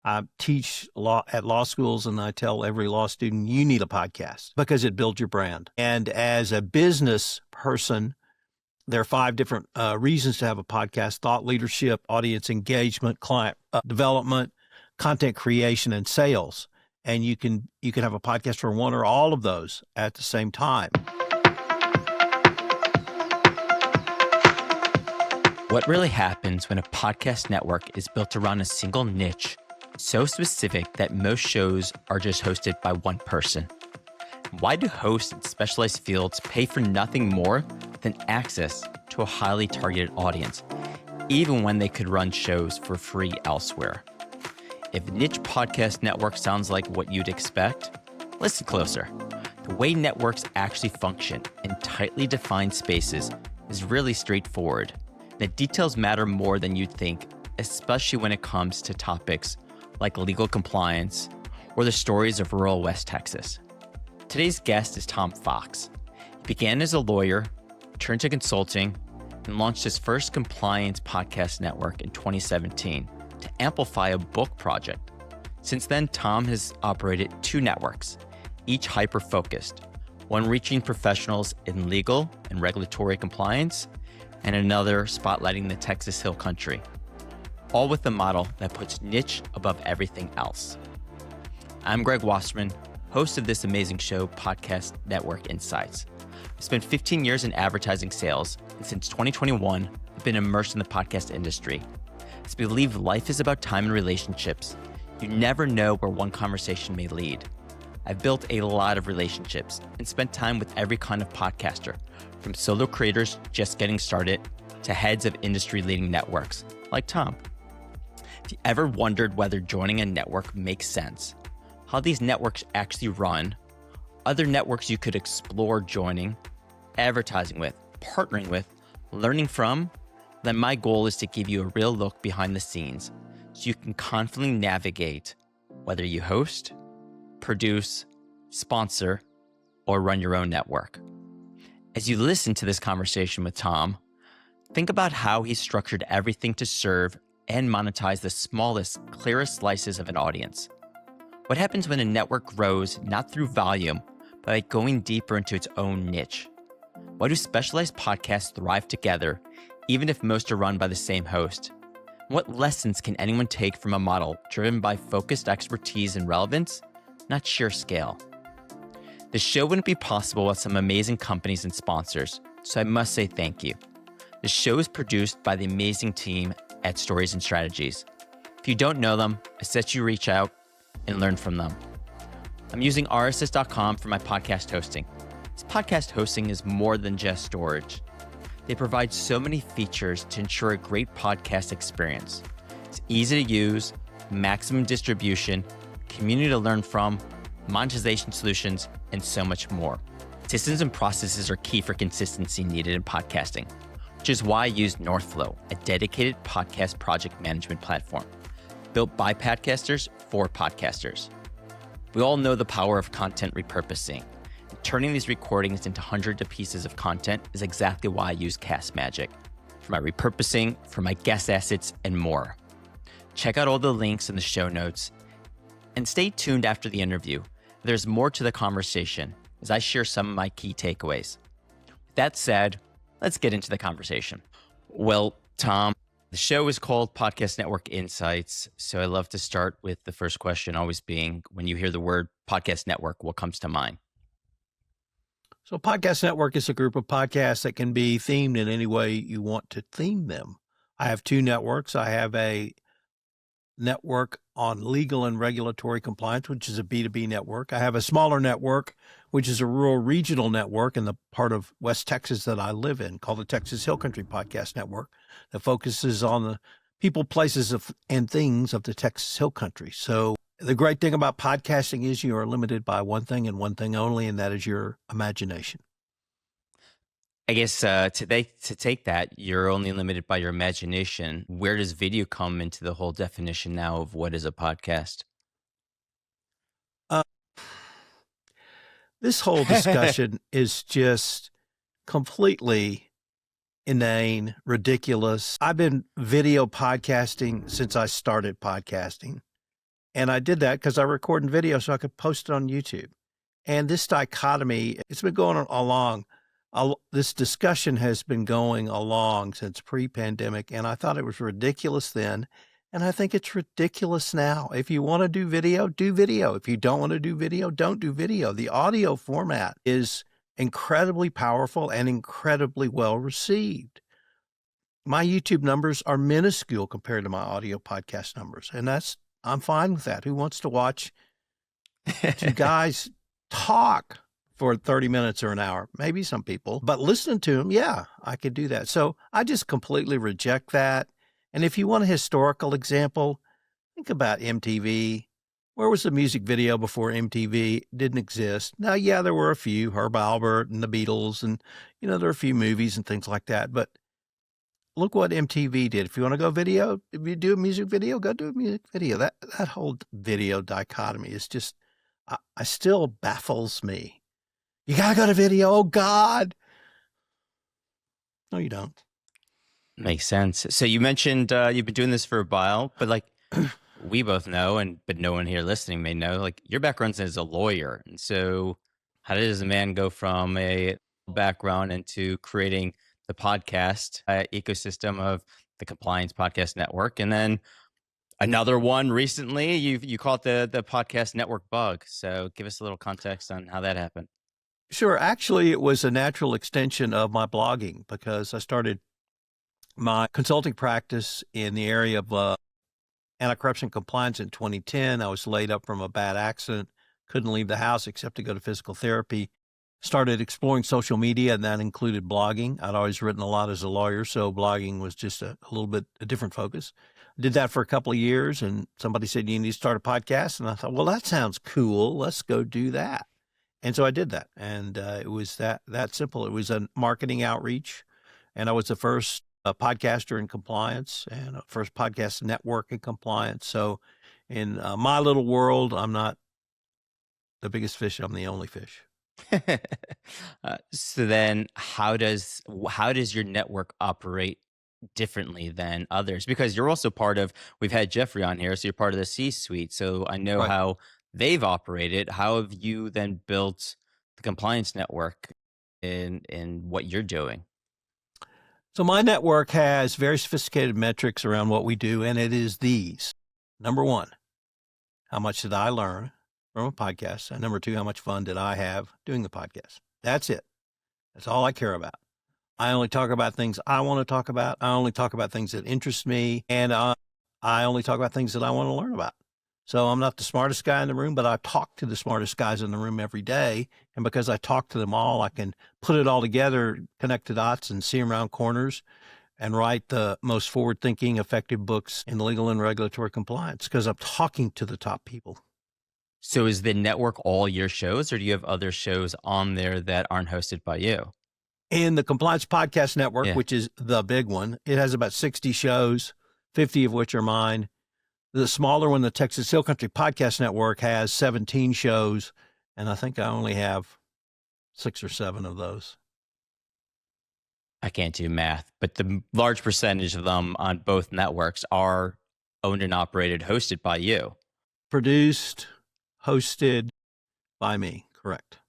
I teach law at law schools, and I tell every law student, you need a podcast because it builds your brand. And as a business person, there are 5 different reasons to have a podcast: thought leadership, audience engagement, client development, content creation, and sales. And you can have a podcast for one or all of those at the same time. What really happens when a podcast network is built around a single niche, so specific that most shows are just hosted by one person? Why do hosts in specialized fields pay for nothing more than access to a highly targeted audience, even when they could run shows for free elsewhere? If niche podcast network sounds like what you'd expect, listen closer. The way networks actually function in tightly defined spaces is really straightforward. The details matter more than you'd think, especially when it comes to topics like legal compliance or the stories of rural West Texas. Today's guest is Tom Fox. He began as a lawyer, turned to consulting, and launched his first compliance podcast network in 2017 to amplify a book project. Since then, Tom has operated 2 networks, each hyper-focused, one reaching professionals in legal and regulatory compliance, and another spotlighting the Texas Hill Country, all with a model that puts niche above everything else. I'm Greg Wasserman, host of this amazing show, Podcast Network Insights. I've spent 15 years in advertising sales, and since 2021, I've been immersed in the podcast industry. As we believe life is about time and relationships, you never know where one conversation may lead. I've built a lot of relationships and spent time with every kind of podcaster, from solo creators just getting started to heads of industry-leading networks, like Tom. If you ever wondered whether joining a network makes sense, how these networks actually run, other networks you could explore joining, advertising with, partnering with, learning from, then my goal is to give you a real look behind the scenes so you can confidently navigate whether you host, produce, sponsor, or run your own network. As you listen to this conversation with Tom, think about how he structured everything to serve and monetize the smallest, clearest slices of an audience. What happens when a network grows not through volume, but by going deeper into its own niche? Why do specialized podcasts thrive together, even if most are run by the same host? What lessons can anyone take from a model driven by focused expertise and relevance, not sheer scale? The show wouldn't be possible without some amazing companies and sponsors, so I must say thank you. The show is produced by the amazing team at Stories and Strategies. If you don't know them, I suggest you reach out and learn from them. I'm using RSS.com for my podcast hosting. This podcast hosting is more than just storage. They provide so many features to ensure a great podcast experience. It's easy to use, maximum distribution, community to learn from, monetization solutions, and so much more. Systems and processes are key for consistency needed in podcasting, which is why I use Northflow, a dedicated podcast project management platform built by podcasters for podcasters. We all know the power of content repurposing. And turning these recordings into hundreds of pieces of content is exactly why I use Cast Magic for my repurposing, for my guest assets, and more. Check out all the links in the show notes and stay tuned after the interview. There's more to the conversation as I share some of my key takeaways. With that said, let's get into the conversation. Well, Tom, the show is called Podcast Network Insights, so I love to start with the first question always being, when you hear the word podcast network, what comes to mind? So podcast network is a group of podcasts that can be themed in any way you want to theme them. I have 2 networks. I have a network on legal and regulatory compliance, which is a B2B network. I have a smaller network, which is a rural regional network in the part of West Texas that I live in, called the Texas Hill Country Podcast Network, that focuses on the people, places, and things of the Texas Hill Country. So the great thing about podcasting is you are limited by one thing and one thing only, and that is your imagination. I guess to take that, you're only limited by your imagination. Where does video come into the whole definition now of what is a podcast? This whole discussion is just completely inane, ridiculous. I've been video podcasting since I started podcasting. And I did that because I record in video so I could post it on YouTube. And this dichotomy, it's been going on along. This discussion has been going along since pre-pandemic, and I thought it was ridiculous then. And I think it's ridiculous now. If you want to do video, do video. If you don't want to do video, don't do video. The audio format is incredibly powerful and incredibly well received. My YouTube numbers are minuscule compared to my audio podcast numbers, and I'm fine with that. Who wants to watch two guys talk for 30 minutes or an hour? Maybe some people, but listening to them, yeah, I could do that. So I just completely reject that. And if you want a historical example, think about MTV. Where was the music video before MTV? Didn't exist. Now, yeah, there were a few, Herb Albert and the Beatles, and, there are a few movies and things like that. But look what MTV did. If you want to go video, if you do a music video, go do a music video. That whole video dichotomy is just, I still baffles me. You got to go to video. Oh, God. No, you don't. Makes sense. So you mentioned you've been doing this for a while, but like we both know, but no one here listening may know, like your background as a lawyer. And so how does a man go from a background into creating the podcast ecosystem of the Compliance Podcast Network, and then another one recently? You call it the Podcast Network bug. So give us a little context on how that happened. Sure. Actually, it was a natural extension of my blogging because I started my consulting practice in the area of anti-corruption compliance in 2010. I was laid up from a bad accident, couldn't leave the house except to go to physical therapy. Started exploring social media, and that included blogging. I'd always written a lot as a lawyer, so blogging was just a little bit a different focus. Did that for a couple of years, and somebody said, you need to start a podcast. And I thought, well, that sounds cool. Let's go do that. And so I did that. And it was that simple. It was a marketing outreach. And I was the first podcaster in compliance and a first podcast network in compliance. So in my little world, I'm not the biggest fish. I'm the only fish. So then how does your network operate differently than others? Because you're also we've had Jeffrey on here, so you're part of the C-suite. So I know how they've operated. How have you then built the compliance network in what you're doing? So my network has very sophisticated metrics around what we do, and it is these. Number one, how much did I learn from a podcast? And number two, how much fun did I have doing the podcast? That's it. That's all I care about. I only talk about things I want to talk about. I only talk about things that interest me, and I only talk about things that I want to learn about. So I'm not the smartest guy in the room, but I talk to the smartest guys in the room every day. And because I talk to them all, I can put it all together, connect the dots, and see them around corners and write the most forward-thinking, effective books in legal and regulatory compliance because I'm talking to the top people. So is the network all your shows, or do you have other shows on there that aren't hosted by you? In the Compliance Podcast Network, which is the big one, it has about 60 shows, 50 of which are mine. The smaller one, the Texas Hill Country Podcast Network, has 17 shows, and I think I only have 6 or 7 of those. I can't do math, but the large percentage of them on both networks are owned and operated, hosted by you. Produced, hosted by me, correct.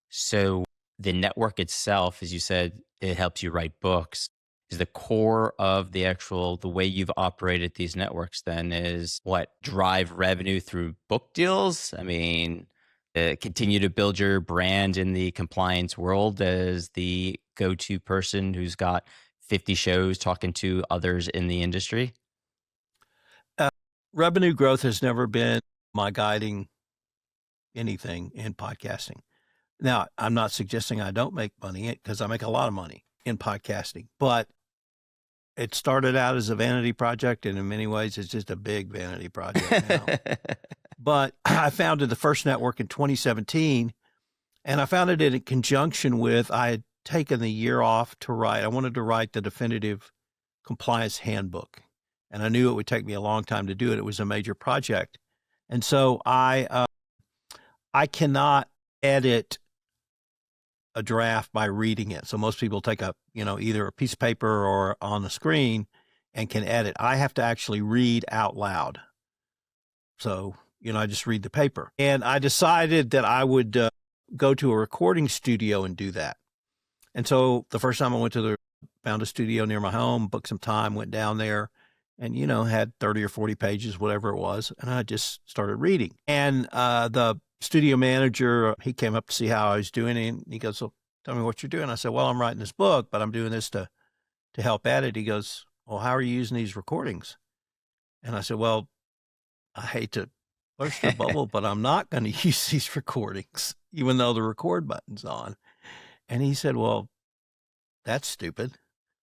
So the network itself, as you said, it helps you write books. Is the core of the way you've operated these networks then is what? Drive revenue through book deals? I mean, continue to build your brand in the compliance world as the go-to person who's got 50 shows talking to others in the industry? Revenue growth has never been my guiding anything in podcasting. Now, I'm not suggesting I don't make money because I make a lot of money in podcasting, but it started out as a vanity project, and in many ways, it's just a big vanity project now. But I founded the first network in 2017, and I founded it in conjunction with, I had taken the year off to write. I wanted to write the definitive compliance handbook, and I knew it would take me a long time to do it. It was a major project. And so I cannot edit a draft by reading it. So most people take either a piece of paper or on the screen and can edit. I have to actually read out loud. So, I just read the paper. And I decided that I would go to a recording studio and do that. And so the first time I found a studio near my home, booked some time, went down there and, had 30 or 40 pages, whatever it was. And I just started reading. And the studio manager, he came up to see how I was doing. And he goes, "So tell me what you're doing." I said, "Well, I'm writing this book, but I'm doing this to help edit." He goes, "Well, how are you using these recordings?" And I said, "Well, I hate to burst your bubble, but I'm not going to use these recordings, even though the record button's on." And he said, "Well, that's stupid.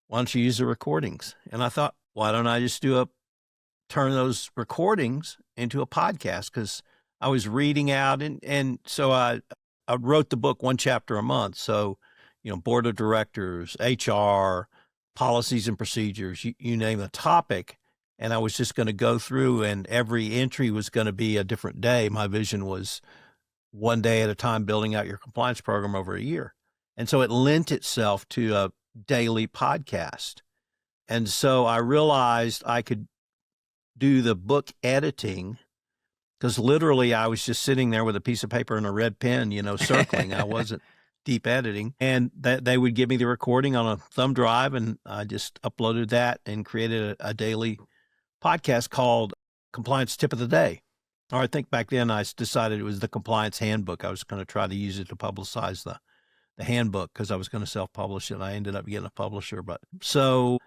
Why don't you use the recordings?" And I thought, why don't I just turn those recordings into a podcast? Because I was reading out, and so I wrote the book one chapter a month. So, board of directors, HR, policies and procedures, you name the topic. And I was just going to go through, and every entry was going to be a different day. My vision was one day at a time, building out your compliance program over a year. And so it lent itself to a daily podcast. And so I realized I could do the book editing, because literally I was just sitting there with a piece of paper and a red pen, circling. I wasn't deep editing. And they would give me the recording on a thumb drive, and I just uploaded that and created a daily podcast called Compliance Tip of the Day. Or I think back then I decided it was the Compliance Handbook. I was going to try to use it to publicize the handbook, because I was going to self-publish it. I ended up getting a publisher. But so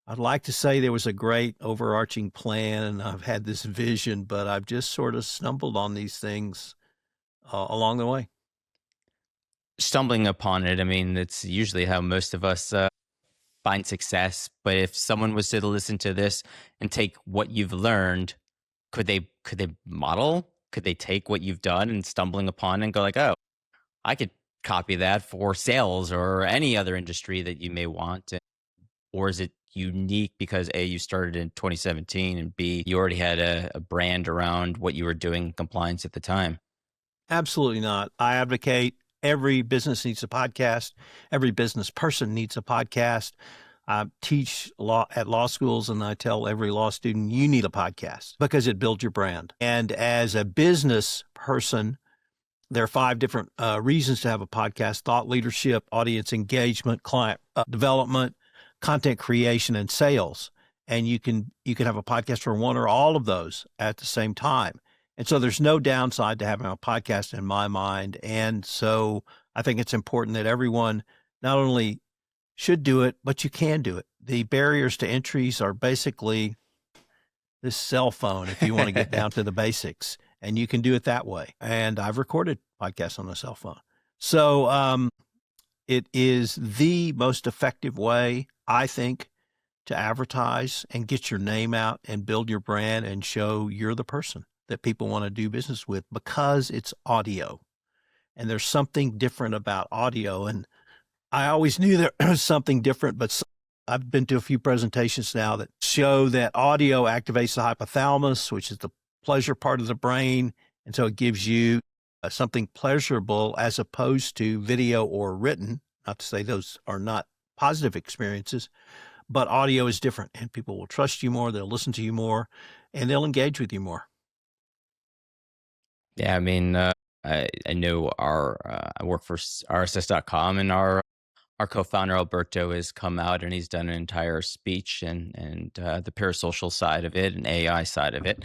I'd like to say there was a great overarching plan, and I've had this vision, but I've just sort of stumbled on these things along the way. Stumbling upon it, I mean, it's usually how most of us find success. But if someone was to listen to this and take what you've learned, could they model? Could they take what you've done and stumbling upon and go like, "Oh, I could copy that for sales or any other industry that you may want"? Or is it unique because A, you started in 2017, and B, you already had a brand around what you were doing in compliance at the time? Absolutely not. I advocate every business needs a podcast. Every business person needs a podcast. I teach law at law schools, and I tell every law student, you need a podcast because it builds your brand. And as a business person, there are 5 different reasons to have a podcast: thought leadership, audience engagement, client development, content creation, and sales. And you can have a podcast for one or all of those at the same time. And so there's no downside to having a podcast in my mind. And so I think it's important that everyone not only should do it, but you can do it. The barriers to entries are basically this cell phone, if you want to get down to the basics, and you can do it that way. And I've recorded podcasts on a cell phone. So it is the most effective way, I think, to advertise and get your name out and build your brand and show you're the person that people want to do business with, because it's audio. And there's something different about audio. And I always knew there was something different, but I've been to a few presentations now that show that audio activates the hypothalamus, which is the pleasure part of the brain. And so it gives you something pleasurable, as opposed to video or written. Not to say those are not positive experiences, but audio is different, and people will trust you more, they'll listen to you more, and they'll engage with you more. Yeah, I mean, I know I work for RSS.com, and our co-founder Alberto has come out and he's done an entire speech and the parasocial side of it and AI side of it.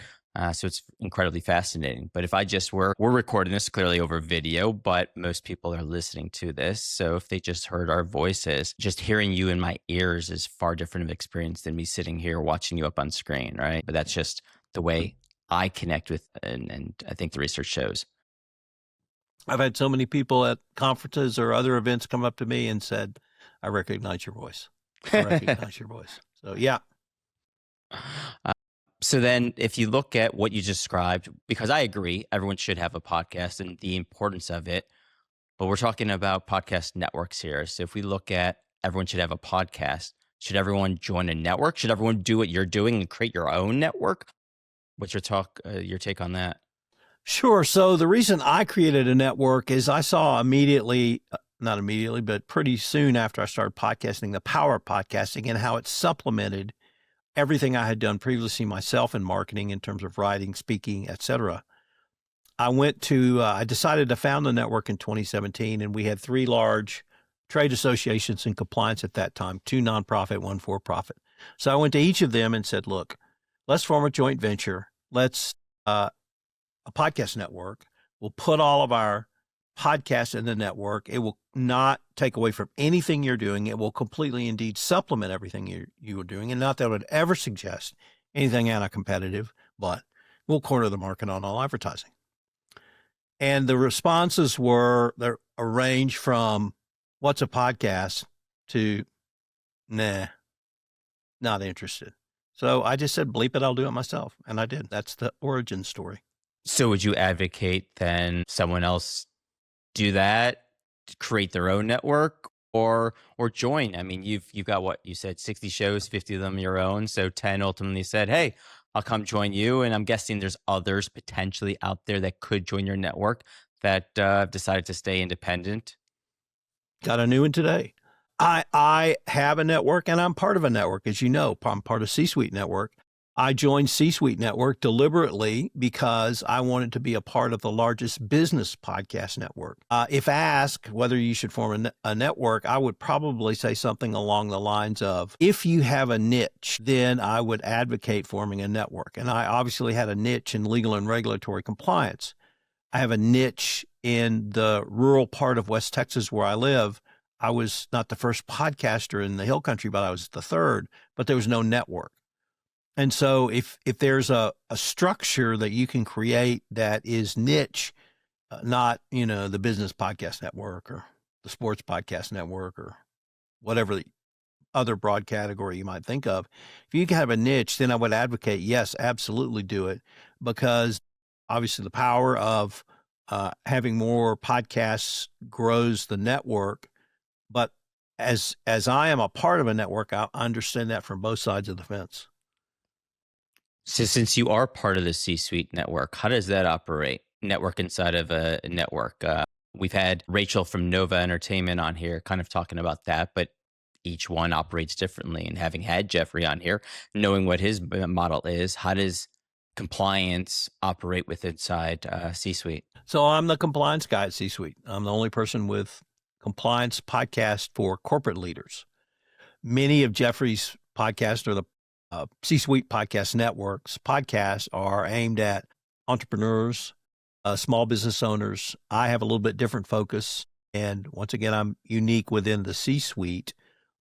So it's incredibly fascinating. But if we're recording this clearly over video, but most people are listening to this. So if they just heard our voices, just hearing you in my ears is far different of experience than me sitting here watching you up on screen, right? But that's just the way I connect with, and I think the research shows. I've had so many people at conferences or other events come up to me and said, "I recognize your voice. I recognize your voice." So, yeah. So then if you look at what you described, because I agree, everyone should have a podcast and the importance of it, but we're talking about podcast networks here. So if we look at everyone should have a podcast, should everyone join a network? Should everyone do what you're doing and create your own network? What's your take on that? Sure. So the reason I created a network is I saw not immediately, but pretty soon after I started podcasting, the power of podcasting and how it supplemented everything I had done previously myself in marketing in terms of writing, speaking, etc. I decided to found the network in 2017, and we had 3 large trade associations in compliance at that time, 2 nonprofit, 1 for-profit. So I went to each of them and said, look, let's form a joint venture. Let's a podcast network. We'll put all of our podcasts in the network. It will not take away from anything you're doing. It will completely indeed supplement everything you are doing. And not that I would ever suggest anything anti-competitive, but we'll corner the market on all advertising. And the responses were a range from what's a podcast to nah, not interested. So I just said, bleep it, I'll do it myself. And I did. That's the origin story. So would you advocate then someone else do that, create their own network, or join? I mean, you've got what you said, 60 shows, 50 of them your own. So 10 ultimately said, hey, I'll come join you. And I'm guessing there's others potentially out there that could join your network that have decided to stay independent. Got a new one today. I have a network, and I'm part of a network. As you know, I'm part of C-Suite Network. I joined C-Suite Network deliberately because I wanted to be a part of the largest business podcast network. If asked whether you should form a network, I would probably say something along the lines of, if you have a niche, then I would advocate forming a network. And I obviously had a niche in legal and regulatory compliance. I have a niche in the rural part of West Texas where I live. I was not the first podcaster in the Hill Country, but I was the third, but there was no network. And so if there's a structure that you can create that is niche, not, the business podcast network or the sports podcast network or whatever the other broad category you might think of, if you can have a niche, then I would advocate, yes, absolutely do it, because obviously the power of having more podcasts grows the network. But as I am a part of a network, I understand that from both sides of the fence. So since you are part of the C-Suite network, how does that operate? Network inside of a network. We've had Rachel from Nova Entertainment on here kind of talking about that, but each one operates differently. And having had Jeffrey on here, knowing what his model is, how does compliance operate with inside C-Suite? So I'm the compliance guy at C-Suite. I'm the only person with compliance podcast for corporate leaders. Many of Jeffrey's podcasts or the C-Suite Podcast Network's podcasts are aimed at entrepreneurs, small business owners. I have a little bit different focus. And once again, I'm unique within the C-Suite,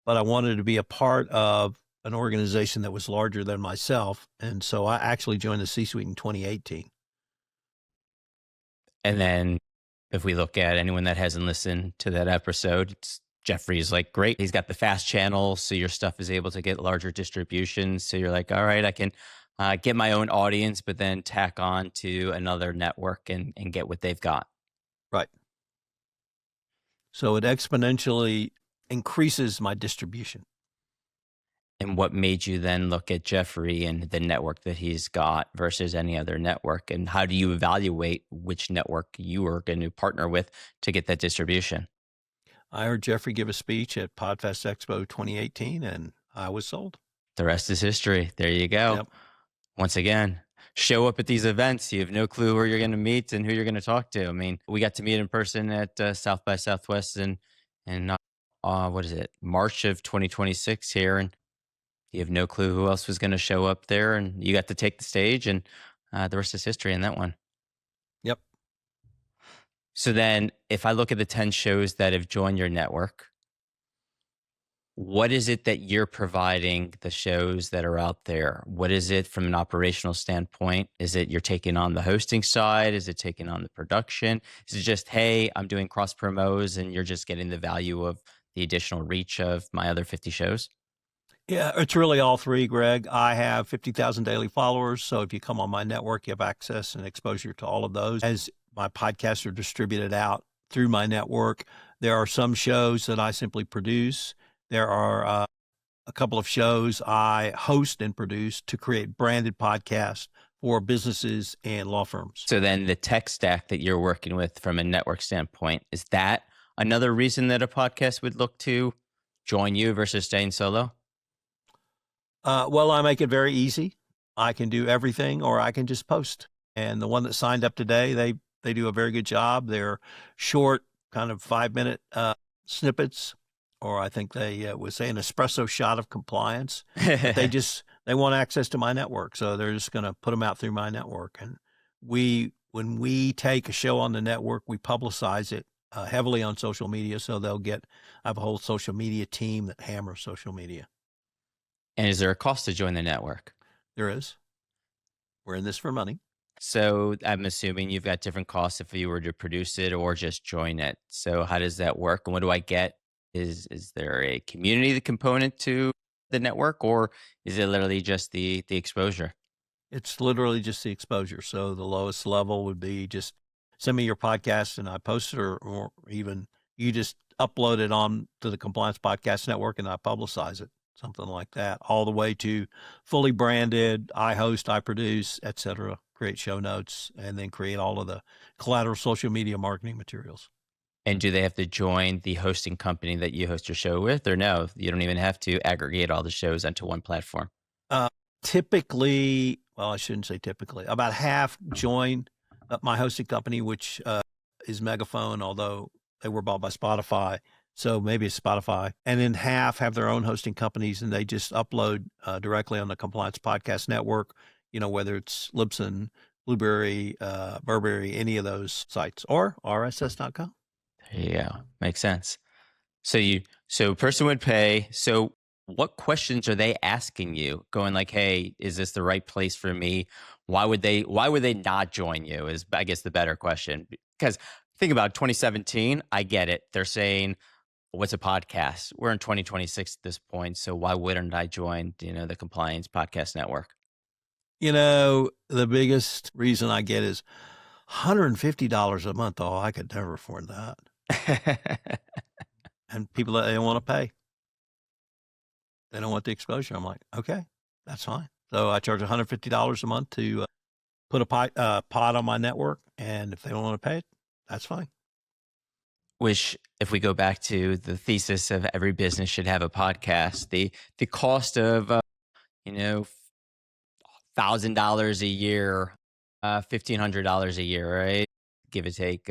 but I wanted to be a part of an organization that was larger than myself. And so I actually joined the C-Suite in 2018. And then if we look at anyone that hasn't listened to that episode, Jeffrey's like, great. He's got the fast channel. So your stuff is able to get larger distributions. So you're like, all right, I can get my own audience, but then tack on to another network and get what they've got. Right. So it exponentially increases my distribution. And what made you then look at Jeffrey and the network that he's got versus any other network? And how do you evaluate which network you are going to partner with to get that distribution? I heard Jeffrey give a speech at Podfest Expo 2018, and I was sold. The rest is history. There you go. Yep. Once again, show up at these events. You have no clue who you're going to meet and who you're going to talk to. I mean, we got to meet in person at South by Southwest in what is it, March of 2026 here. And you have no clue who else was going to show up there. And you got to take the stage, and the rest is history in that one. Yep. So then if I look at the 10 shows that have joined your network, what is it that you're providing the shows that are out there? What is it from an operational standpoint? Is it you're taking on the hosting side? Is it taking on the production? Is it just, hey, I'm doing cross promos and you're just getting the value of the additional reach of my other 50 shows? Yeah, it's really all three, Greg. I have 50,000 daily followers. So if you come on my network, you have access and exposure to all of those. As my podcasts are distributed out through my network, there are some shows that I simply produce. There are a couple of shows I host and produce to create branded podcasts for businesses and law firms. So then the tech stack that you're working with from a network standpoint, is that another reason that a podcast would look to join you versus staying solo? Well, I make it very easy. I can do everything, or I can just post. And the one that signed up today, they do a very good job. They're short, kind of 5-minute snippets, or I think they would say an espresso shot of compliance. But they want access to my network, so they're just going to put them out through my network. And when we take a show on the network, we publicize it heavily on social media, so I have a whole social media team that hammers social media. And is there a cost to join the network? There is. We're in this for money. So I'm assuming you've got different costs if you were to produce it or just join it. So how does that work? And what do I get? Is there a community component to the network, or is it literally just the exposure? It's literally just the exposure. So the lowest level would be just send me your podcast and I post it, or even you just upload it on to the Compliance Podcast Network and I publicize it, something like that, all the way to fully branded, I host, I produce, etc. Create show notes, and then create all of the collateral social media marketing materials. And do they have to join the hosting company that you host your show with, or no? You don't even have to aggregate all the shows onto one platform. Typically, well, I shouldn't say typically, about half join my hosting company, which is Megaphone, although they were bought by Spotify. So maybe it's Spotify. And then half have their own hosting companies, and they just upload directly on the Compliance Podcast Network, whether it's Libsyn, Blueberry, Burberry, any of those sites, or rss.com. Yeah, makes sense. So a person would pay. So what questions are they asking you? Going like, hey, is this the right place for me? Why would they not join you is, I guess, the better question. Because think about 2017, I get it. They're saying, what's a podcast? We're in 2026 at this point. So why wouldn't I join, the Compliance Podcast Network? The biggest reason I get is $150 a month. Oh, I could never afford that. And people that they don't want to pay. They don't want the exposure. I'm like, okay, that's fine. So I charge $150 a month to put a pod on my network. And if they don't want to pay it, that's fine. Which, if we go back to the thesis of every business should have a podcast, the cost of, $1,000 a year, $1,500 a year, right? Give or take.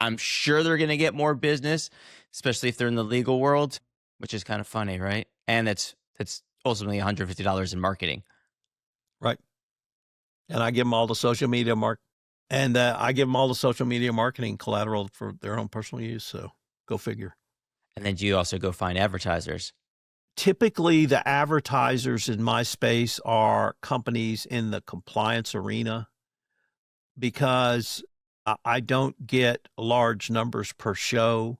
I'm sure they're going to get more business, especially if they're in the legal world, which is kind of funny, right? And that's ultimately $150 in marketing. Right. And I give them all the social media marketing collateral for their own personal use. So go figure. And then do you also go find advertisers? Typically, the advertisers in my space are companies in the compliance arena, because I don't get large numbers per show.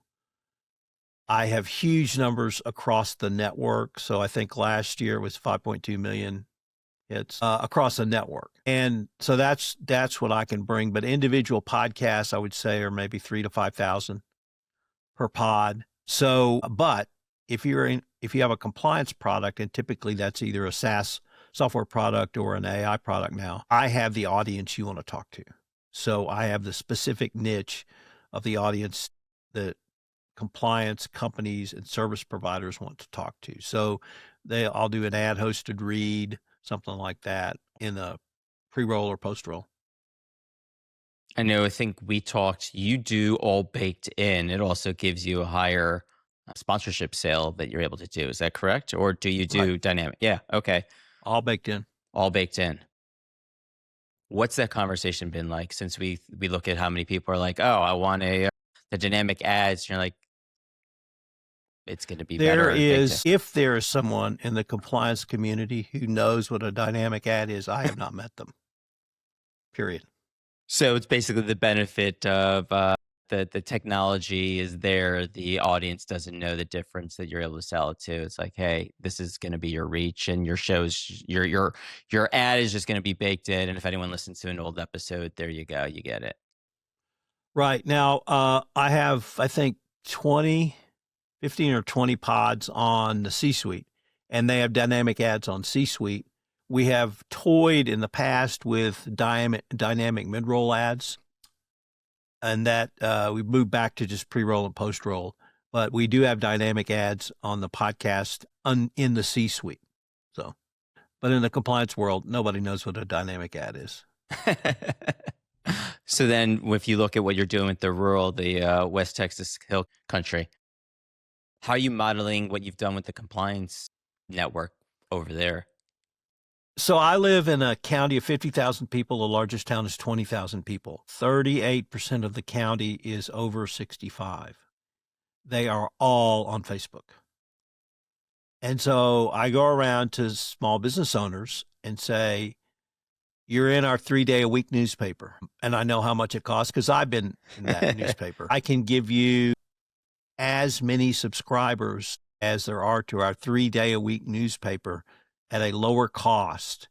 I have huge numbers across the network. So I think last year was 5.2 million hits across the network. And so that's what I can bring. But individual podcasts, I would say, are maybe 3,000 to 5,000 per pod. So, but if you have a compliance product, and typically that's either a SaaS software product or an AI product now, I have the audience you want to talk to. So I have the specific niche of the audience that compliance companies and service providers want to talk to. So I'll do an ad hosted read, something like that, in a pre-roll or post-roll. I think we talked, you do all baked in. It also gives you a higher sponsorship sale that you're able to do. Is that correct? Or do you do dynamic? Yeah. Okay. All baked in. All baked in. What's that conversation been like since we look at how many people are like, oh, I want the dynamic ads. You're like, it's going to be better. If there is someone in the compliance community who knows what a dynamic ad is, I have not met them. Period. So it's basically the benefit of the technology is there. The audience doesn't know the difference that you're able to sell it to. It's like, hey, this is going to be your reach, and your shows, your ad is just going to be baked in. And if anyone listens to an old episode, there you go, you get it. Right. Now, I have, I think, 15 or 20 pods on the C-Suite, and they have dynamic ads on C-Suite. We have toyed in the past with dynamic mid-roll ads, and that we moved back to just pre-roll and post-roll. But we do have dynamic ads on the podcast in the C-Suite. So But in the compliance world, nobody knows what a dynamic ad is. So then if you look at what you're doing with the West Texas Hill Country, how are you modeling what you've done with the compliance network over there? So I live in a county of 50,000 people. The largest town is 20,000 people. 38% of the county is over 65. They are all on Facebook. And so I go around to small business owners and say, you're in our 3-day-a-week newspaper. And I know how much it costs because I've been in that newspaper. I can give you as many subscribers as there are to our 3-day-a-week newspaper at a lower cost.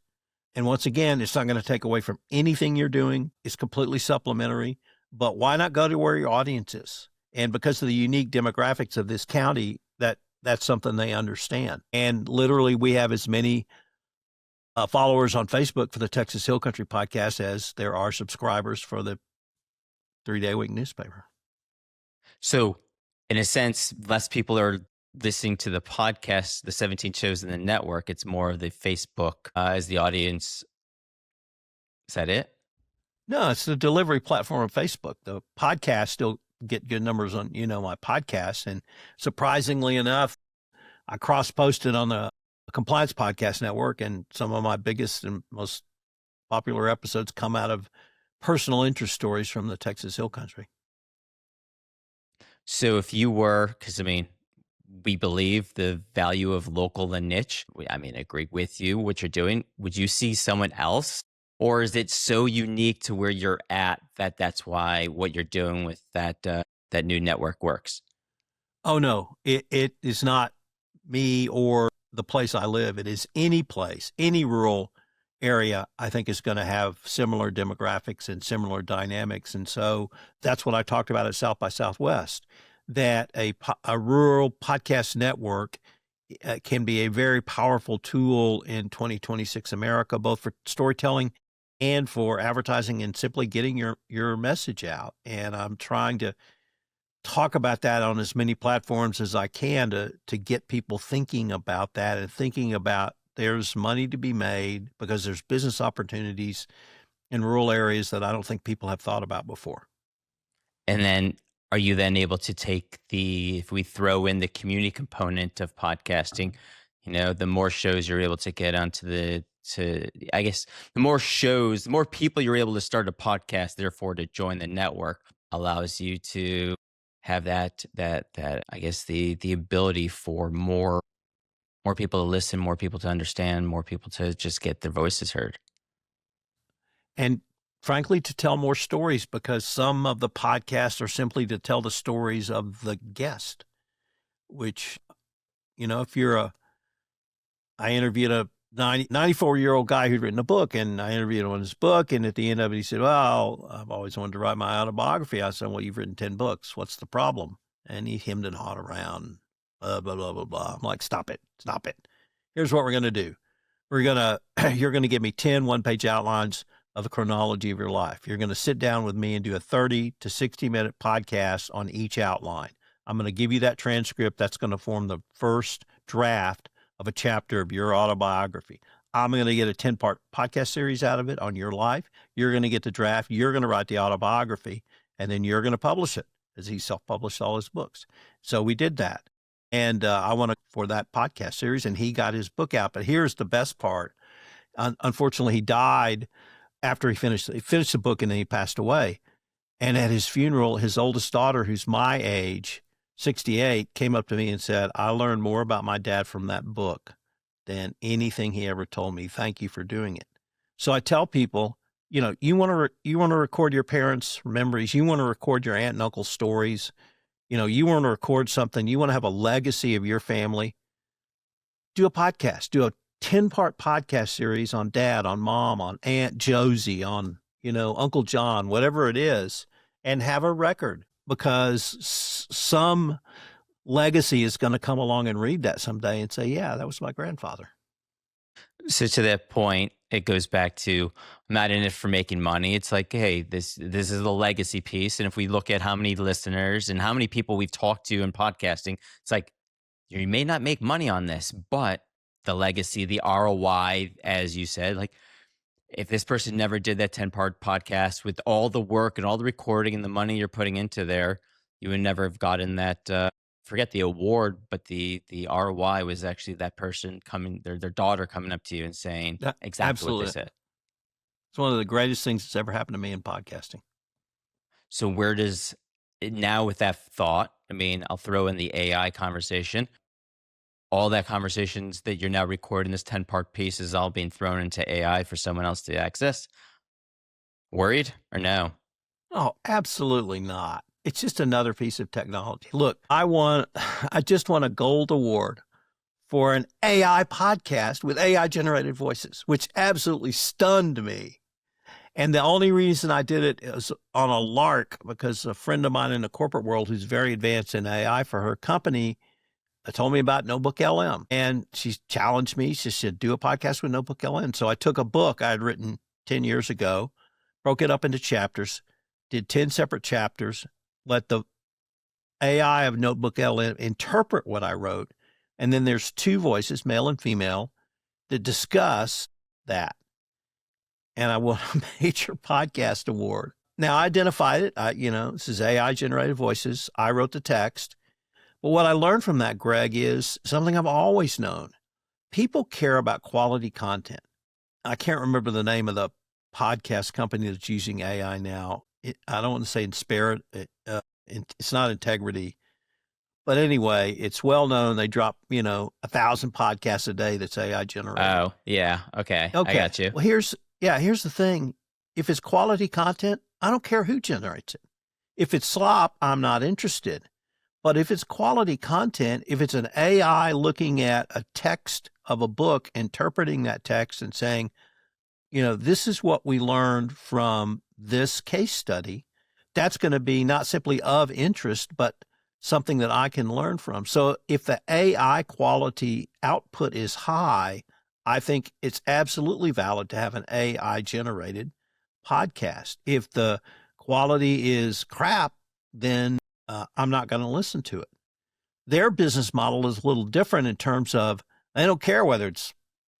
And once again, it's not going to take away from anything you're doing. It's completely supplementary. But why not go to where your audience is? And because of the unique demographics of this county, that's something they understand. And literally, we have as many followers on Facebook for the Texas Hill Country podcast as there are subscribers for the 3-day-a-week newspaper. So in a sense, less people are listening to the podcast, the 17 shows in the network. It's more of the Facebook as the audience. Is that it? No, it's the delivery platform of Facebook. The podcast still get good numbers on, my podcast. And surprisingly enough, I cross-posted on the Compliance Podcast Network, and some of my biggest and most popular episodes come out of personal interest stories from the Texas Hill Country. So if you were, because we believe the value of local and niche. I agree with you, what you're doing. Would you see someone else? Or is it so unique to where you're at that's why what you're doing with that new network works? Oh, no, it is not me or the place I live. It is any place, any rural area, I think is going to have similar demographics and similar dynamics. And so that's what I talked about at South by Southwest, that a rural podcast network can be a very powerful tool in 2026 America, both for storytelling and for advertising and simply getting your message out. And I'm trying to talk about that on as many platforms as I can to get people thinking about that and thinking about there's money to be made because there's business opportunities in rural areas that I don't think people have thought about before. And then are you then able to take if we throw in the community component of podcasting, the more shows you're able to get onto the more shows, the more people you're able to start a podcast, therefore to join the network allows you to have that I guess the ability for more people to listen, more people to understand, more people to just get their voices heard. And frankly, to tell more stories, because some of the podcasts are simply to tell the stories of the guest, which, if I interviewed a 94-year-old guy who'd written a book, and I interviewed him on his book, and at the end of it, he said, well, I've always wanted to write my autobiography. I said, well, you've written 10 books. What's the problem? And he hemmed and hawed around, blah, blah, blah, blah, blah. I'm like, stop it. Here's what we're going to do. You're going to give me 10 one-page outlines of the chronology of your life. You're going to sit down with me and do a 30 to 60-minute podcast on each outline. I'm going to give you that transcript. That's going to form the first draft of a chapter of your autobiography. I'm going to get a 10-part podcast series out of it on your life. You're going to get the draft. You're going to write the autobiography, and then you're going to publish it, as he self-published all his books. So we did that. And I want to for that podcast series, and he got his book out. But here's the best part. Unfortunately, he died after he finished the book, and then he passed away. And at his funeral, his oldest daughter, who's my age, 68, came up to me and said, I learned more about my dad from that book than anything he ever told me. Thank you for doing it. So I tell people, you want to record your parents' memories. You want to record your aunt and uncle stories. You want to record something. You want to have a legacy of your family. Do a podcast. Do a 10-part podcast series on dad, on mom, on Aunt Josie, on, Uncle John, whatever it is, and have a record, because some legacy is going to come along and read that someday and say, yeah, that was my grandfather. So to that point, it goes back to, I'm not in it for making money. It's like, hey, this is the legacy piece. And if we look at how many listeners and how many people we've talked to in podcasting, it's like, you may not make money on this, but the legacy, the ROI, as you said. Like, if this person never did that 10-part podcast with all the work and all the recording and the money you're putting into there, you would never have gotten that, forget the award, but the ROI was actually that person coming, their daughter coming up to you and saying Yeah, exactly what they absolutely. said. It's one of the greatest things that's ever happened to me in podcasting. So where does it now, with that thought, I mean, I'll throw in the AI conversation. All that conversations that you're now recording, this 10-part piece, is all being thrown into AI for someone else to access. Worried or no? Oh, absolutely not. It's just another piece of technology. Look, I just won a gold award for an AI podcast with AI generated voices, which absolutely stunned me. And the only reason I did it is on a lark, because a friend of mine in the corporate world who's very advanced in AI for her company told me about Notebook LM. And she challenged me. She said, do a podcast with Notebook LM. So I took a book I had written 10 years ago, broke it up into chapters, did 10 separate chapters, let the AI of Notebook LM interpret what I wrote. And then there's two voices, male and female, that discuss that. And I won a major podcast award. Now, I identified it. This is AI generated voices. I wrote the text. But what I learned from that, Greg, is something I've always known. People care about quality content. I can't remember the name of the podcast company that's using AI now. I don't want to say Inspirit. It's not Integrity. But anyway, it's well known. They drop, 1,000 podcasts a day that's AI generated. Oh, yeah. Okay. I got you. Well, here's the thing. If it's quality content, I don't care who generates it. If it's slop, I'm not interested. But if it's quality content, if it's an AI looking at a text of a book, interpreting that text and saying, this is what we learned from this case study, that's going to be not simply of interest, but something that I can learn from. So if the AI quality output is high, I think it's absolutely valid to have an AI generated podcast. If the quality is crap, then I'm not going to listen to it. Their business model is a little different in terms of they don't care whether it's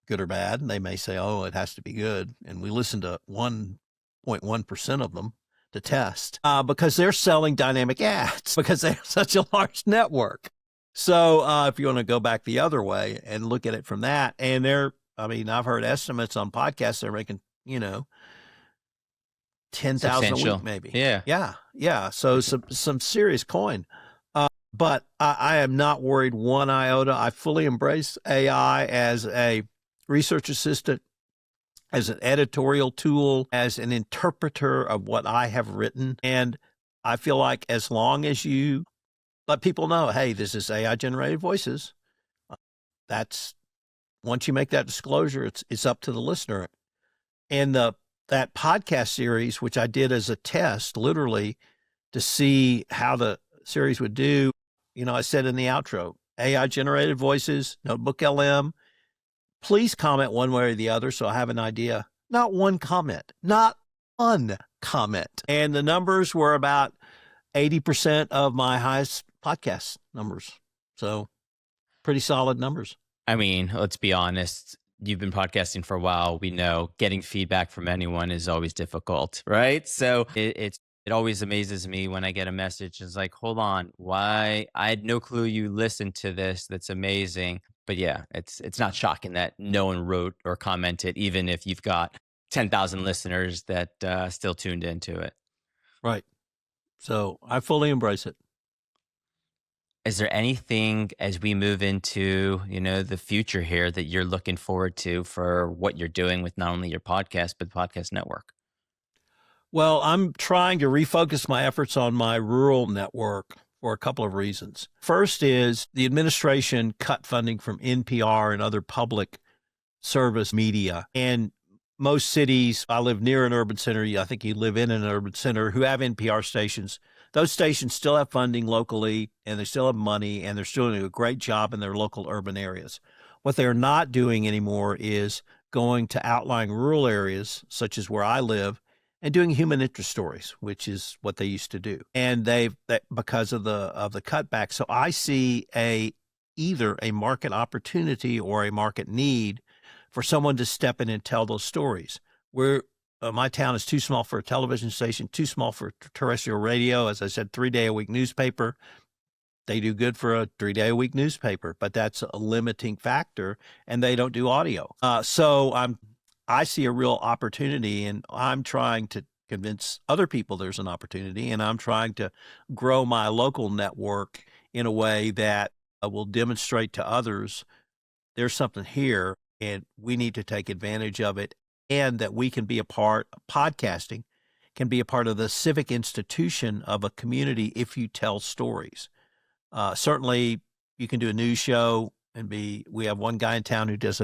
good or bad. They may say, oh, it has to be good. And we listen to 1.1% of them to test because they're selling dynamic ads because they have such a large network. So if you want to go back the other way and look at it from that, and I've heard estimates on podcasts, they're making, 10,000 a week, maybe. Yeah. So some serious coin. But I am not worried one iota. I fully embrace AI as a research assistant, as an editorial tool, as an interpreter of what I have written. And I feel like as long as you let people know, hey, this is AI generated voices, once you make that disclosure, it's up to the listener. And that podcast series, which I did as a test, literally to see how the series would do, I said in the outro, AI generated voices, Notebook LM, please comment one way or the other so I have an idea. Not one comment. And the numbers were about 80% of my highest podcast numbers. So pretty solid numbers. I mean, let's be honest. You've been podcasting for a while. We know getting feedback from anyone is always difficult, right? So it always amazes me when I get a message. It's like, hold on, why? I had no clue you listened to this. That's amazing. But yeah, it's not shocking that no one wrote or commented, even if you've got 10,000 listeners that still tuned into it. Right. So I fully embrace it. Is there anything as we move into, the future here that you're looking forward to for what you're doing with not only your podcast, but the podcast network? Well, I'm trying to refocus my efforts on my rural network for a couple of reasons. First is the administration cut funding from NPR and other public service media. And most cities, I live near an urban center, I think you live in an urban center, who have NPR stations. Those stations still have funding locally, and they still have money, and they're still doing a great job in their local urban areas. What they're not doing anymore is going to outlying rural areas, such as where I live, and doing human interest stories, which is what they used to do. And because of the cutback. So I see a either a market opportunity or a market need for someone to step in and tell those stories. My town is too small for a television station, too small for terrestrial radio. As I said, 3-day-a-week newspaper. They do good for a 3-day-a-week newspaper, but that's a limiting factor, and they don't do audio. I see a real opportunity, and I'm trying to convince other people there's an opportunity, and I'm trying to grow my local network in a way that will demonstrate to others there's something here, and we need to take advantage of it, and that we can be a part of podcasting, can be a part of the civic institution of a community if you tell stories. Certainly, you can do a news show we have one guy in town who does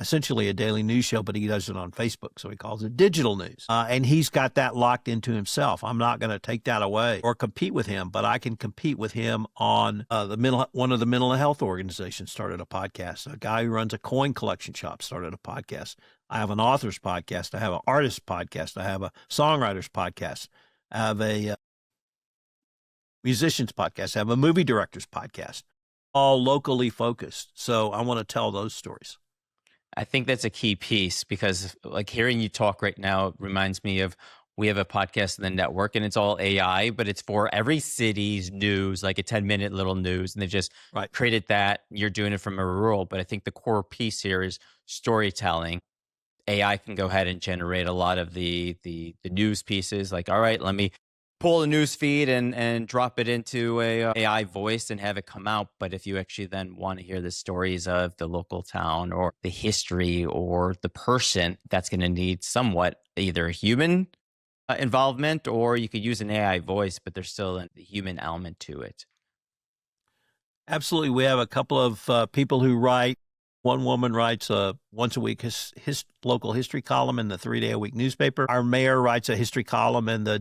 essentially a daily news show, but he does it on Facebook. So he calls it digital news. And he's got that locked into himself. I'm not going to take that away or compete with him, but I can compete with him on one of the mental health organizations started a podcast. A guy who runs a coin collection shop started a podcast. I have an author's podcast. I have an artist's podcast. I have a songwriter's podcast. I have a musician's podcast. I have a movie director's podcast, all locally focused. So I want to tell those stories. I think that's a key piece because like hearing you talk right now reminds me of we have a podcast in the network and it's all AI, but it's for every city's news, like a 10-minute little news. And they just created that. You're doing it from a rural, but I think the core piece here is storytelling. AI can go ahead and generate a lot of the news pieces. Like, all right, let me pull the news feed and drop it into a AI voice and have it come out. But if you actually then want to hear the stories of the local town or the history or the person, that's going to need somewhat either human involvement, or you could use an AI voice, but there's still a human element to it. Absolutely. We have a couple of people who write. One woman writes a once a week his local history column in the 3-day-a-week newspaper. Our mayor writes a history column in the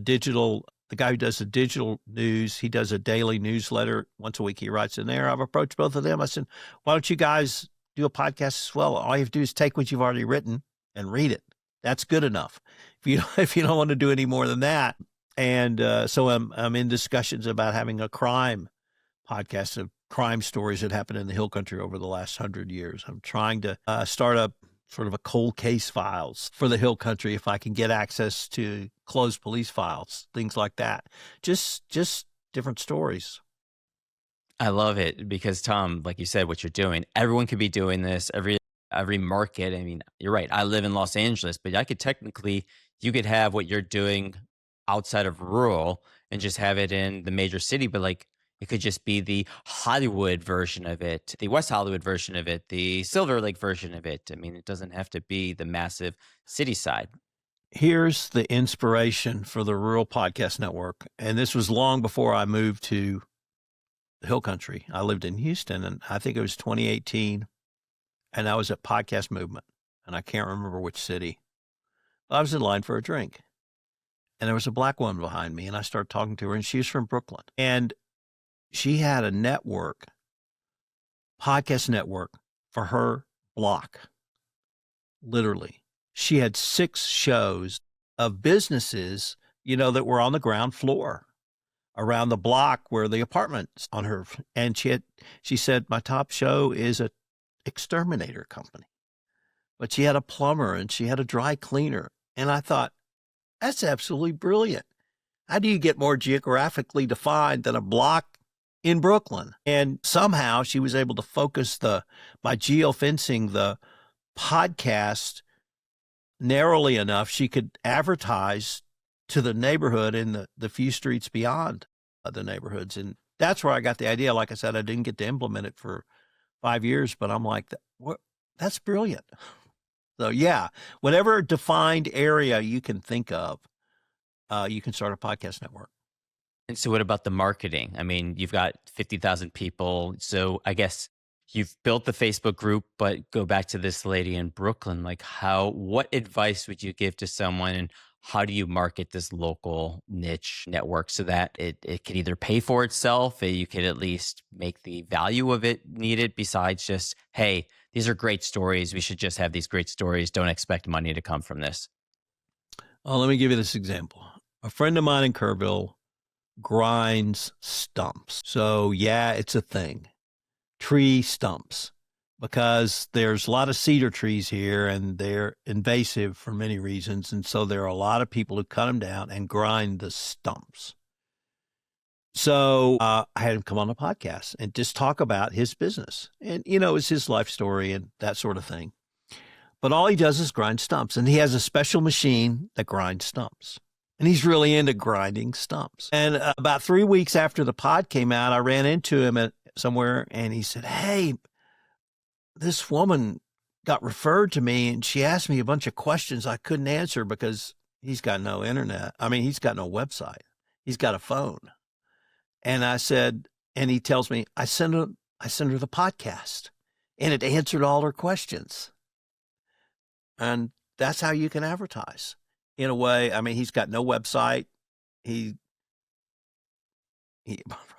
guy who does the digital news, he does a daily newsletter once a week. He writes in there. I've approached both of them. I said, why don't you guys do a podcast as well? All you have to do is take what you've already written and read it. That's good enough. If you don't want to do any more than that. And so I'm in discussions about having a crime podcast of crime stories that happened in the Hill Country over the last 100 years. I'm trying to start up sort of a cold case files for the Hill Country if I can get access to closed police files, things like that. Just different stories. I love it because, Tom, like you said, what you're doing, everyone could be doing this. Every market. I mean, you're right. I live in Los Angeles, but you could have what you're doing outside of rural and just have it in the major city, but like it could just be the Hollywood version of it, the West Hollywood version of it, the Silver Lake version of it. I mean, it doesn't have to be the massive city side. Here's the inspiration for the Rural Podcast Network. And this was long before I moved to the Hill Country. I lived in Houston, and I think it was 2018. And I was at Podcast Movement, and I can't remember which city. I was in line for a drink, and there was a black woman behind me, and I started talking to her, and she was from Brooklyn. And she had a podcast network for her block, literally. She had 6 shows of businesses, that were on the ground floor around the block where the apartments on her. And she said, my top show is a exterminator company. But she had a plumber and she had a dry cleaner. And I thought, that's absolutely brilliant. How do you get more geographically defined than a block in Brooklyn? And somehow she was able to focus by geofencing the podcast narrowly enough she could advertise to the neighborhood in the few streets beyond the neighborhoods. And that's where I got the idea. Like I said, I didn't get to implement it for 5 years, but I'm like, that's brilliant. So yeah, whatever defined area you can think of, you can start a podcast network. And so what about the marketing? I mean, you've got 50,000 people. So I guess you've built the Facebook group, but go back to this lady in Brooklyn. Like what advice would you give to someone, and how do you market this local niche network so that it can either pay for itself, or you could at least make the value of it needed besides just, hey, these are great stories. We should just have these great stories. Don't expect money to come from this. Well, let me give you this example. A friend of mine in Kerrville grinds stumps. So yeah, it's a thing. tree stumps because there's a lot of cedar trees here and they're invasive for many reasons. And so there are a lot of people who cut them down and grind the stumps. So I had him come on a podcast and just talk about his business. And, it's his life story and that sort of thing. But all he does is grind stumps. And he has a special machine that grinds stumps. And he's really into grinding stumps. And about 3 weeks after the pod came out, I ran into him somewhere and he said, "Hey, this woman got referred to me and she asked me a bunch of questions I couldn't answer because he's got no internet. I mean, he's got no website. He's got a phone." And I said, and he tells me, I sent her the podcast and it answered all her questions. And that's how you can advertise in a way. I mean, he's got no website. He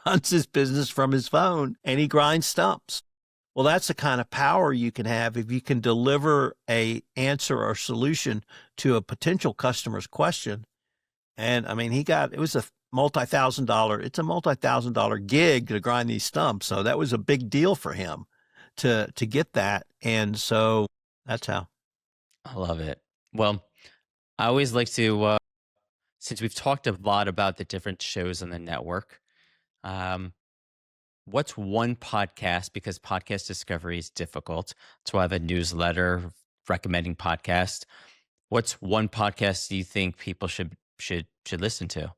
runs his business from his phone and he grinds stumps. Well, that's the kind of power you can have if you can deliver a answer or solution to a potential customer's question. And I mean, it was a multi-thousand-dollar gig to grind these stumps. So that was a big deal for him to get that. And so that's how. I love it. Well, I always like to, since we've talked a lot about the different shows on the network, what's one podcast, because podcast discovery is difficult. That's why I have a newsletter recommending podcasts. What's one podcast you think people should listen to?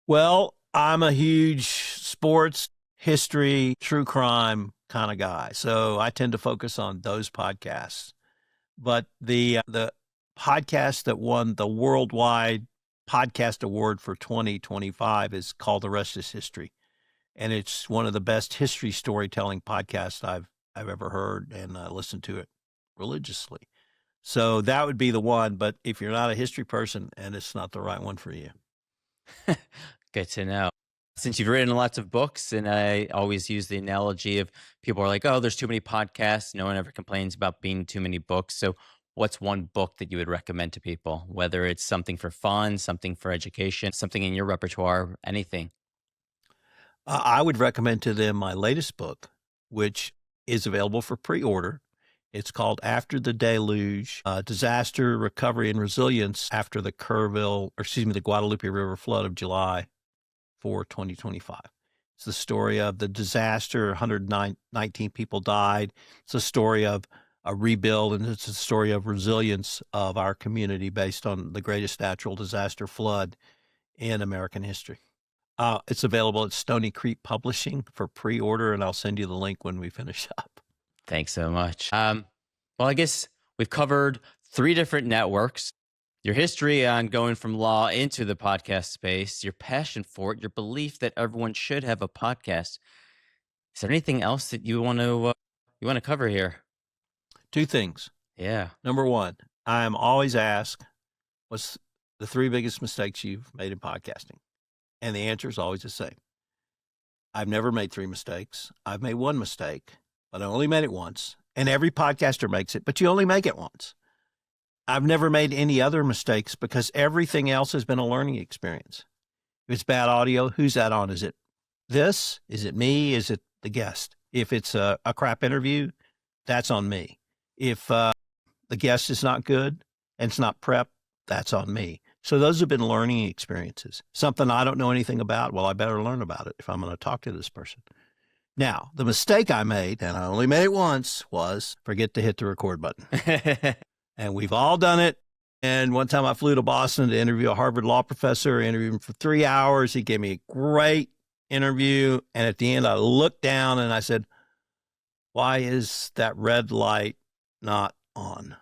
Well, I'm a huge sports, history, true crime kind of guy. So I tend to focus on those podcasts. But the podcast that won the Worldwide Podcast Award for 2025 is called The Rest is History. And it's one of the best history storytelling podcasts I've ever heard, and I listen to it religiously. So that would be the one. But if you're not a history person, and it's not the right one for you. Good to know. Since you've written lots of books, and I always use the analogy of people are like, "Oh, there's too many podcasts." No one ever complains about being too many books. So what's one book that you would recommend to people, whether it's something for fun, something for education, something in your repertoire, anything? I would recommend to them my latest book, which is available for pre-order. It's called After the Deluge, Disaster, Recovery, and Resilience After the Guadalupe River Flood of July 2025. It's the story of the disaster. 119 people died. It's a story of a rebuild, and it's a story of resilience of our community based on the greatest natural disaster flood in American history. It's available at Stony Creek Publishing for pre-order, and I'll send you the link when we finish up. Thanks so much. Well, I guess we've covered 3 different networks. Your history on going from law into the podcast space, your passion for it, your belief that everyone should have a podcast. Is there anything else that you want to cover here? 2 things. Yeah. Number 1, I am always asked, what's the 3 biggest mistakes you've made in podcasting? And the answer is always the same. I've never made 3 mistakes. I've made 1 mistake, but I only made it once. And every podcaster makes it, but you only make it once. I've never made any other mistakes because everything else has been a learning experience. If it's bad audio, who's that on? Is it this? Is it me? Is it the guest? If it's a crap interview, that's on me. If the guest is not good and it's not prep, that's on me. So those have been learning experiences. Something I don't know anything about, well, I better learn about it if I'm going to talk to this person. Now, the mistake I made, and I only made it once, was forget to hit the record button. And we've all done it. And one time I flew to Boston to interview a Harvard law professor. I interviewed him for 3 hours. He gave me a great interview. And at the end, I looked down and I said, "Why is that red light not on?"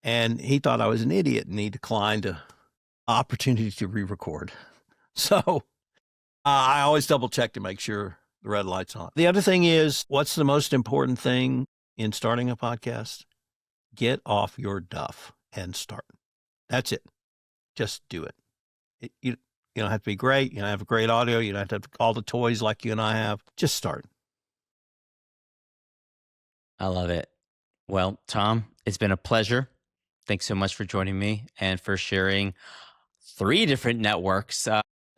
And he thought I was an idiot, and he declined an opportunity to re-record. So I always double check to make sure the red light's on. The other thing is, what's the most important thing in starting a podcast? Get off your duff and start. That's it. Just do it. You don't have to be great. You don't have great audio. You don't have to have all the toys like you and I have. Just start. I love it. Well, Tom, it's been a pleasure. Thanks so much for joining me and for sharing 3 different networks.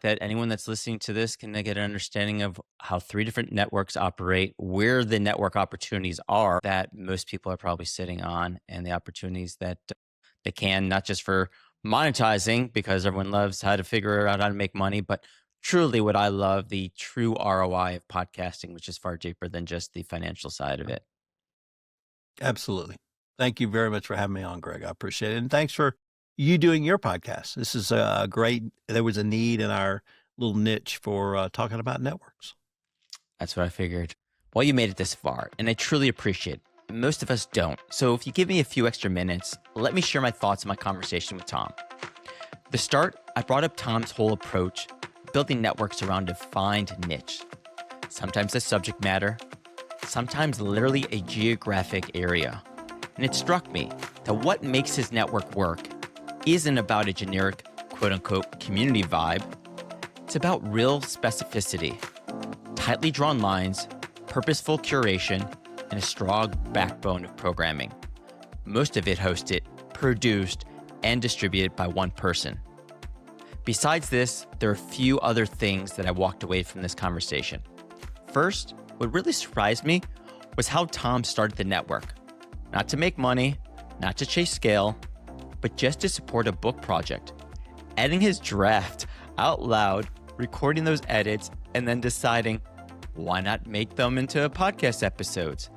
that anyone that's listening to this can get an understanding of how 3 different networks operate, where the network opportunities are that most people are probably sitting on, and the opportunities that they can, not just for monetizing, because everyone loves how to figure out how to make money, but truly what I love, the true ROI of podcasting, which is far deeper than just the financial side of it. Absolutely. Thank you very much for having me on, Greg. I appreciate it. And thanks for you doing your podcast. This is a great, there was a need in our little niche for talking about networks. That's what I figured. Well, you made it this far, and I truly appreciate it. Most of us don't. So if you give me a few extra minutes, let me share my thoughts on my conversation with Tom. At the start, I brought up Tom's whole approach, building networks around a defined niche. Sometimes a subject matter, sometimes literally a geographic area. And it struck me that what makes his network work isn't about a generic quote-unquote community vibe. It's about real specificity, tightly drawn lines, purposeful curation, and a strong backbone of programming. Most of it hosted, produced, and distributed by one person. Besides this, there are a few other things that I walked away from this conversation. First, what really surprised me was how Tom started the network. Not to make money, not to chase scale, but just to support a book project. Editing his draft out loud, recording those edits, and then deciding, why not make them into podcast episodes?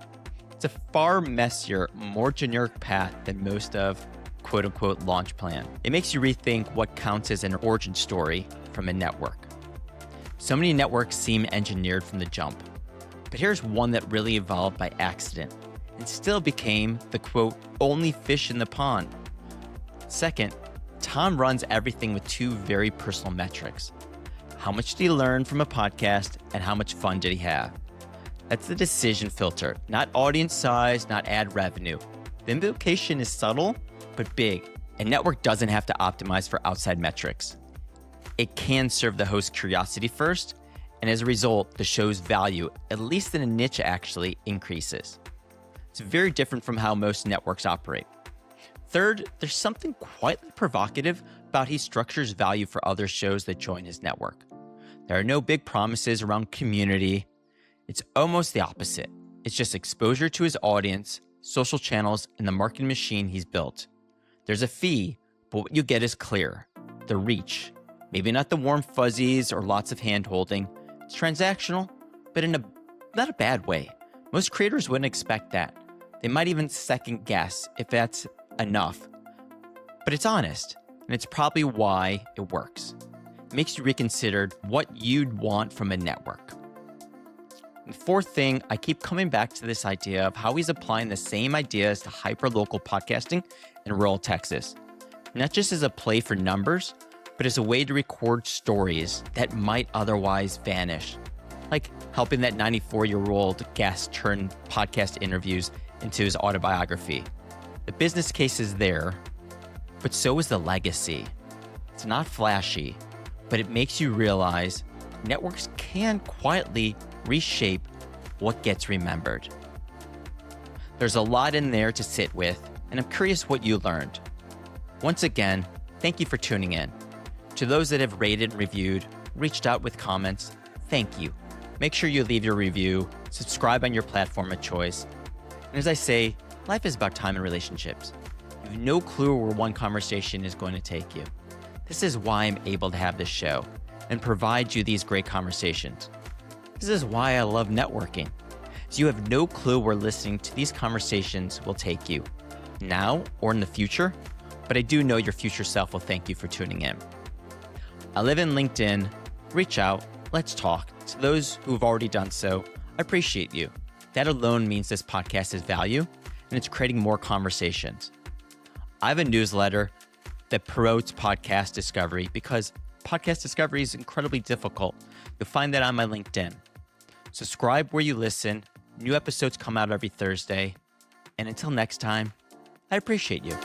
It's a far messier, more generic path than most of quote-unquote launch plan. It makes you rethink what counts as an origin story from a network. So many networks seem engineered from the jump, but here's one that really evolved by accident and still became the quote, only fish in the pond. Second, Tom runs everything with 2 very personal metrics. How much did he learn from a podcast and how much fun did he have? That's the decision filter, not audience size, not ad revenue. The implication is subtle, but big. A network doesn't have to optimize for outside metrics. It can serve the host's curiosity first, and as a result, the show's value, at least in a niche, actually increases. It's very different from how most networks operate. Third, there's something quietly provocative about how he structures value for other shows that join his network. There are no big promises around community. It's almost the opposite. It's just exposure to his audience, social channels, and the marketing machine he's built. There's a fee, but what you get is clear. The reach. Maybe not the warm fuzzies or lots of hand-holding. It's transactional, but in not a bad way. Most creators wouldn't expect that. They might even second guess if that's enough. But it's honest, and it's probably why it works. It makes you reconsider what you'd want from a network. And fourth thing, I keep coming back to this idea of how he's applying the same ideas to hyper-local podcasting in rural Texas. Not just as a play for numbers, but as a way to record stories that might otherwise vanish. Like helping that 94-year-old guest turn podcast interviews into his autobiography. The business case is there, but so is the legacy. It's not flashy, but it makes you realize networks can quietly reshape what gets remembered. There's a lot in there to sit with, and I'm curious what you learned. Once again, thank you for tuning in. To those that have rated and reviewed, reached out with comments, thank you. Make sure you leave your review, subscribe on your platform of choice. And as I say, life is about time and relationships. You have no clue where one conversation is going to take you. This is why I'm able to have this show and provide you these great conversations. This is why I love networking. So you have no clue where listening to these conversations will take you, now or in the future, but I do know your future self will thank you for tuning in. I live in LinkedIn. Reach out. Let's talk. To those who've already done so, I appreciate you. That alone means this podcast has value, and it's creating more conversations. I have a newsletter that promotes podcast discovery because podcast discovery is incredibly difficult. You'll find that on my LinkedIn. Subscribe where you listen. New episodes come out every Thursday. And until next time, I appreciate you.